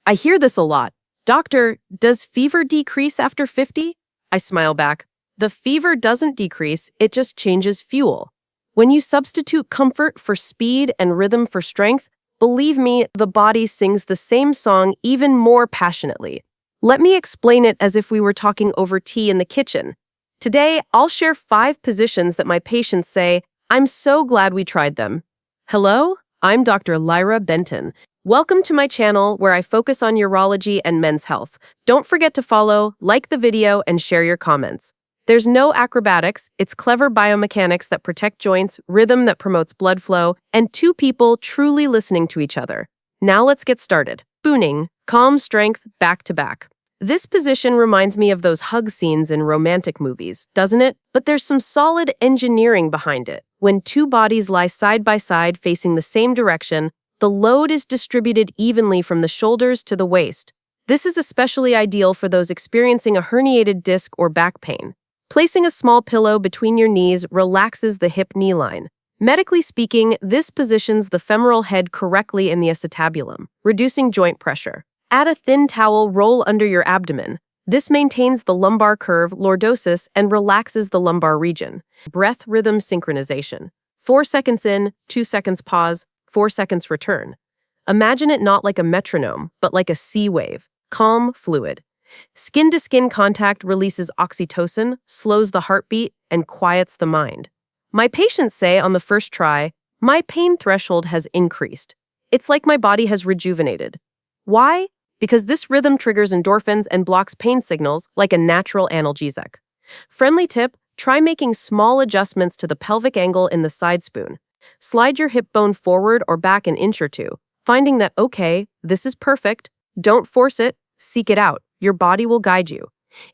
I hear this a lot. Doctor, does fever decrease after 50? I smile back. The fever doesn't decrease, it just changes fuel. When you substitute comfort for speed and rhythm for strength, believe me, the body sings the same song even more passionately. Let me explain it as if we were talking over tea in the kitchen. Today, I'll share 5 positions that my patients say, I'm so glad we tried them. Hello, I'm Dr. Lyra Benton. Welcome to my channel where I focus on urology and men's health. Don't forget to follow, like the video, and share your comments. There's no acrobatics, it's clever biomechanics that protect joints, rhythm that promotes blood flow, and 2 people truly listening to each other. Now let's get started. Spooning, calm strength, back to back. This position reminds me of those hug scenes in romantic movies, doesn't it? But there's some solid engineering behind it. When 2 bodies lie side by side facing the same direction, the load is distributed evenly from the shoulders to the waist. This is especially ideal for those experiencing a herniated disc or back pain. Placing a small pillow between your knees relaxes the hip-knee line. Medically speaking, this positions the femoral head correctly in the acetabulum, reducing joint pressure. Add a thin towel roll under your abdomen. This maintains the lumbar curve, lordosis, and relaxes the lumbar region. Breath rhythm synchronization. 4 seconds in, 2 seconds pause, 4 seconds return. Imagine it not like a metronome, but like a sea wave. Calm, fluid. Skin-to-skin contact releases oxytocin, slows the heartbeat, and quiets the mind. My patients say on the first try, my pain threshold has increased. It's like my body has rejuvenated. Why? Because this rhythm triggers endorphins and blocks pain signals like a natural analgesic. Friendly tip, try making small adjustments to the pelvic angle in the side spoon. Slide your hip bone forward or back an inch or 2, finding that, okay, this is perfect. Don't force it, seek it out. Your body will guide you.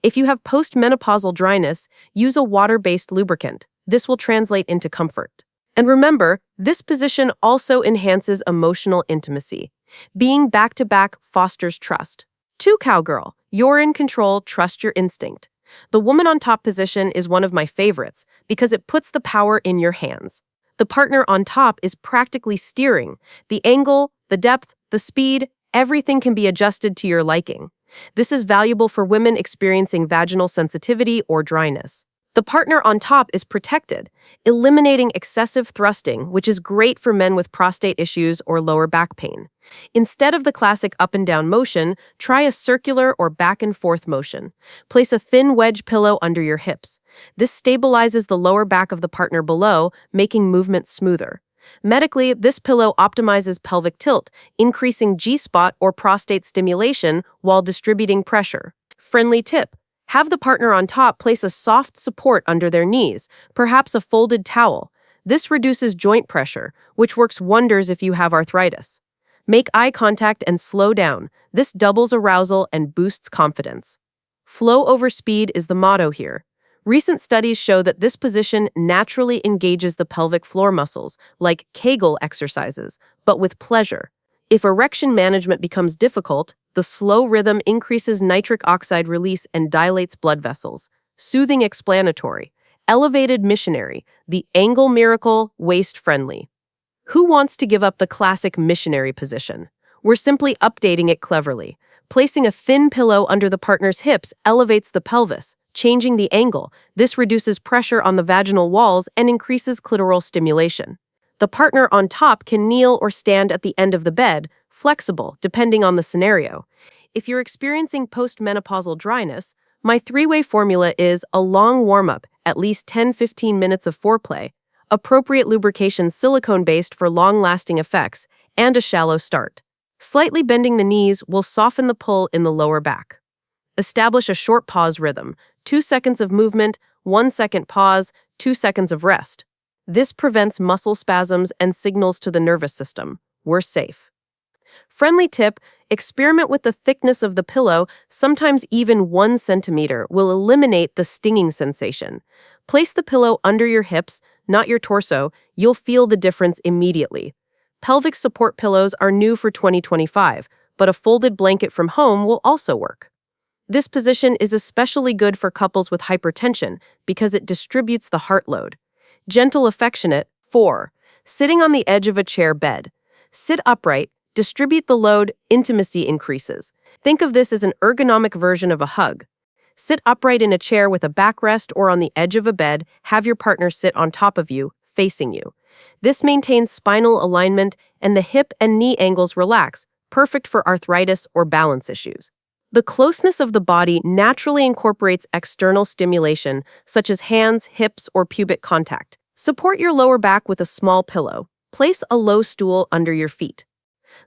If you have postmenopausal dryness, use a water-based lubricant. This will translate into comfort. And remember, this position also enhances emotional intimacy. Being back-to-back fosters trust. 2 Cowgirl, you're in control, trust your instinct. The woman on top position is one of my favorites because it puts the power in your hands. The partner on top is practically steering. The angle, the depth, the speed, everything can be adjusted to your liking. This is valuable for women experiencing vaginal sensitivity or dryness. The partner on top is protected, eliminating excessive thrusting, which is great for men with prostate issues or lower back pain. Instead of the classic up and down motion, try a circular or back and forth motion. Place a thin wedge pillow under your hips. This stabilizes the lower back of the partner below, making movement smoother. Medically, this pillow optimizes pelvic tilt, increasing G-spot or prostate stimulation while distributing pressure. Friendly tip. Have the partner on top place a soft support under their knees, perhaps a folded towel. This reduces joint pressure, which works wonders if you have arthritis. Make eye contact and slow down. This doubles arousal and boosts confidence. Flow over speed is the motto here. Recent studies show that this position naturally engages the pelvic floor muscles, like Kegel exercises, but with pleasure. If erection management becomes difficult, the slow rhythm increases nitric oxide release and dilates blood vessels. Soothing explanatory. Elevated Missionary, the angle miracle, waist-friendly. Who wants to give up the classic missionary position? We're simply updating it cleverly. Placing a thin pillow under the partner's hips elevates the pelvis, changing the angle. This reduces pressure on the vaginal walls and increases clitoral stimulation. The partner on top can kneel or stand at the end of the bed, flexible, depending on the scenario. If you're experiencing postmenopausal dryness, my 3-way formula is a long warm-up, at least 10-15 minutes of foreplay, appropriate lubrication silicone-based for long-lasting effects, and a shallow start. Slightly bending the knees will soften the pull in the lower back. Establish a short pause rhythm, 2 seconds of movement, 1 second pause, 2 seconds of rest. This prevents muscle spasms and signals to the nervous system. We're safe. Friendly tip, experiment with the thickness of the pillow, sometimes even 1 centimeter will eliminate the stinging sensation. Place the pillow under your hips, not your torso, you'll feel the difference immediately. Pelvic support pillows are new for 2025, but a folded blanket from home will also work. This position is especially good for couples with hypertension because it distributes the heart load. Gentle affectionate. 4. Sitting on the edge of a chair bed. Sit upright, Distribute the load, intimacy increases. Think of this as an ergonomic version of a hug. Sit upright in a chair with a backrest or on the edge of a bed, have your partner sit on top of you, facing you. This maintains spinal alignment and the hip and knee angles relax, perfect for arthritis or balance issues. The closeness of the body naturally incorporates external stimulation, such as hands, hips, or pubic contact. Support your lower back with a small pillow. Place a low stool under your feet.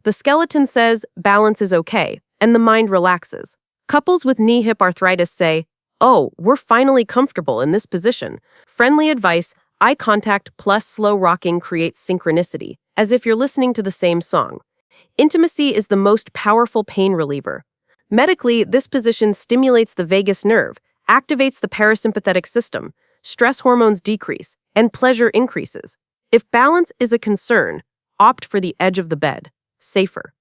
The skeleton says balance is okay, and the mind relaxes. Couples with knee-hip arthritis say, "Oh, we're finally comfortable in this position." Friendly advice, eye contact plus slow rocking creates synchronicity, as if you're listening to the same song. Intimacy is the most powerful pain reliever. Medically, this position stimulates the vagus nerve, activates the parasympathetic system, stress hormones decrease, and pleasure increases. If balance is a concern, opt for the edge of the bed. Safer.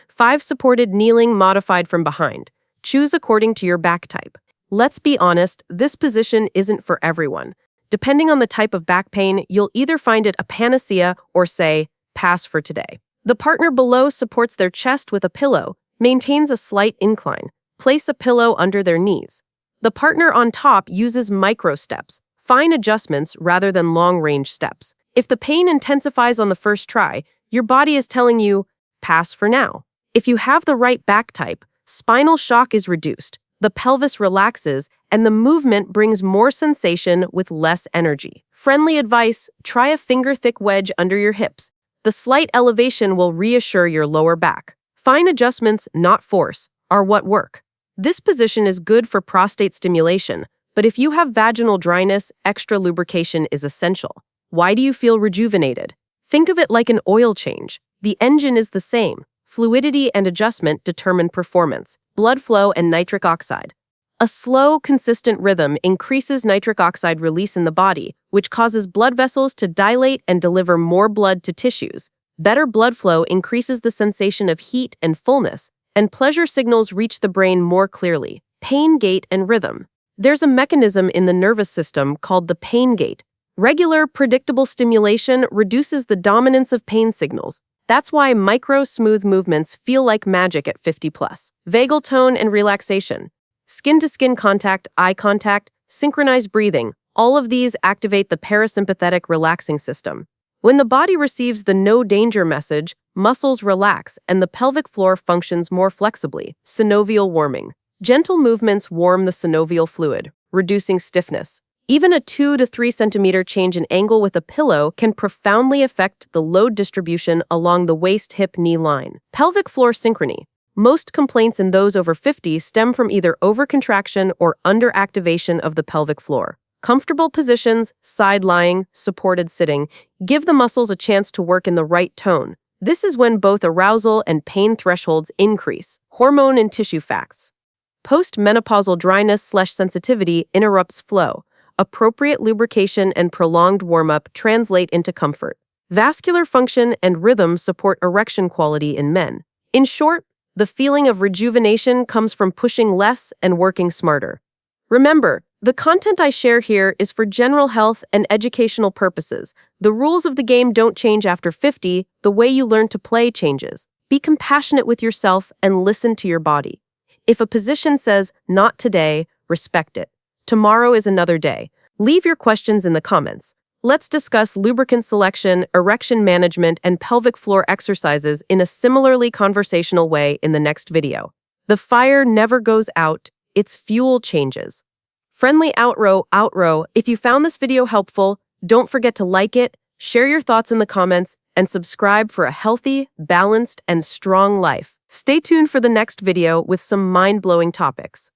5. Supported kneeling modified from behind. Choose according to your back type. Let's be honest, this position isn't for everyone. Depending on the type of back pain, you'll either find it a panacea or say, pass for today. The partner below supports their chest with a pillow, maintains a slight incline. Place a pillow under their knees. The partner on top uses micro steps, fine adjustments rather than long-range steps. If the pain intensifies on the first try, your body is telling you, pass for now. If you have the right back type, spinal shock is reduced, the pelvis relaxes, and the movement brings more sensation with less energy. Friendly advice, try a finger-thick wedge under your hips. The slight elevation will reassure your lower back. Fine adjustments, not force, are what work. This position is good for prostate stimulation, but if you have vaginal dryness, extra lubrication is essential. Why do you feel rejuvenated? Think of it like an oil change. The engine is the same. Fluidity and adjustment determine performance, blood flow, and nitric oxide. A slow, consistent rhythm increases nitric oxide release in the body, which causes blood vessels to dilate and deliver more blood to tissues. Better blood flow increases the sensation of heat and fullness, and pleasure signals reach the brain more clearly. Pain gate and rhythm. There's a mechanism in the nervous system called the pain gate. Regular, predictable stimulation reduces the dominance of pain signals. That's why micro, smooth movements feel like magic at 50+. Vagal tone and relaxation. Skin-to-skin contact, eye contact, synchronized breathing, all of these activate the parasympathetic relaxing system. When the body receives the no danger message, muscles relax and the pelvic floor functions more flexibly. Synovial warming. Gentle movements warm the synovial fluid, reducing stiffness. Even a 2 to 3 centimeter change in angle with a pillow can profoundly affect the load distribution along the waist-hip-knee line. Pelvic floor synchrony. Most complaints in those over 50 stem from either overcontraction or underactivation of the pelvic floor. Comfortable positions, side lying, supported sitting, give the muscles a chance to work in the right tone. This is when both arousal and pain thresholds increase. Hormone and tissue facts. Post-menopausal dryness/sensitivity interrupts flow. Appropriate lubrication and prolonged warm-up translate into comfort. Vascular function and rhythm support erection quality in men. In short, the feeling of rejuvenation comes from pushing less and working smarter. Remember, the content I share here is for general health and educational purposes. The rules of the game don't change after 50, the way you learn to play changes. Be compassionate with yourself and listen to your body. If a position says, not today, respect it. Tomorrow is another day. Leave your questions in the comments. Let's discuss lubricant selection, erection management, and pelvic floor exercises in a similarly conversational way in the next video. The fire never goes out, its fuel changes. Friendly outro. If you found this video helpful, don't forget to like it, share your thoughts in the comments, and subscribe for a healthy, balanced, and strong life. Stay tuned for the next video with some mind-blowing topics.